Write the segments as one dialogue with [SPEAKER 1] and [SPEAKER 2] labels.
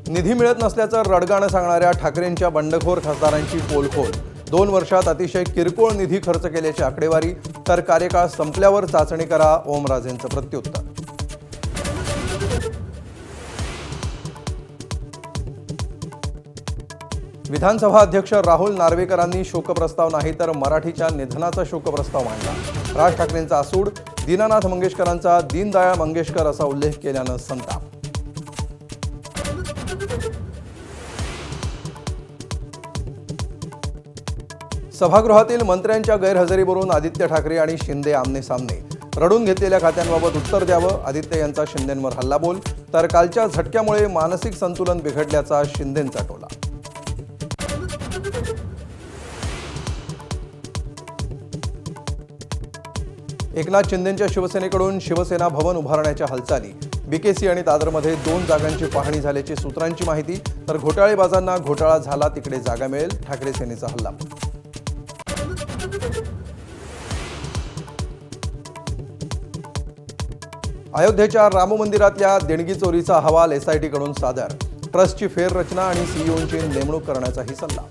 [SPEAKER 1] निधी मिळत नसल्याचं रडगाणं सांगणाऱ्या ठाकरेंच्या बंडखोर खासदारांची पोलखोल। 2 वर्षात अतिशय किरकोळ निधी खर्च केल्याची आकडेवारी, तर कार्यकाळ संपल्यावर चाचणी करा, ओमराजेंचं प्रत्युत्तर। विधानसभा अध्यक्ष राहुल नार्वेकरांनी शोकप्रस्ताव नाही तर मराठीच्या निधनाचा शोकप्रस्ताव मांडला। राज ठाकरेंचा आसूड, दीनानाथ मंगेशकरांचा दीनदयाळ मंगेशकर असा उल्लेख केल्यानं संताप। सभागृहातील मंत्र्यांच्या गैरहजेरीवरून आदित्य ठाकरे आणि शिंदे आमने-सामने। रडून घेतलेल्या खात्यांबाबत उत्तर द्यावं, आदित्य यांचा शिंदेंवर हल्लाबोल, तर कालच्या झटक्यामुळे मानसिक संतुलन बिघडल्याचा शिंदेंचा टोला। एकनाथ शिंदेंच्या शिवसेनेकडून शिवसेना भवन उभारण्याच्या हालचाली। बीकेसी आणि दादरमध्ये 2 जागांची पाहणी झाल्याची सूत्रांची माहिती, तर घोटाळेबाजांना घोटाळा झाला तिकडे जागा मिळेल, ठाकरे सेनेचा हल्लाबोल। अयोध्येच्या राम मंदिरातल्या देणगी चोरीचा अहवाल एसआयटीकडून सादर। ट्रस्टची फेररचना आणि सीईओंची नेमणूक करण्याचाही सल्ला।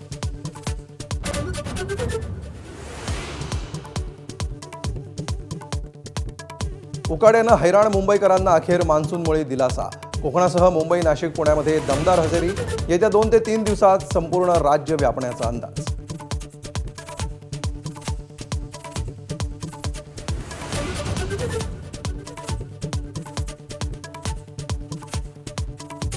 [SPEAKER 1] उकाड्यानं हैराण मुंबईकरांना अखेर मान्सूनमुळे दिलासा। कोकणासह मुंबई, नाशिक, पुण्यामध्ये दमदार हजेरी। येत्या 2 ते 3 दिवसात संपूर्ण राज्य व्यापण्याचा अंदाज।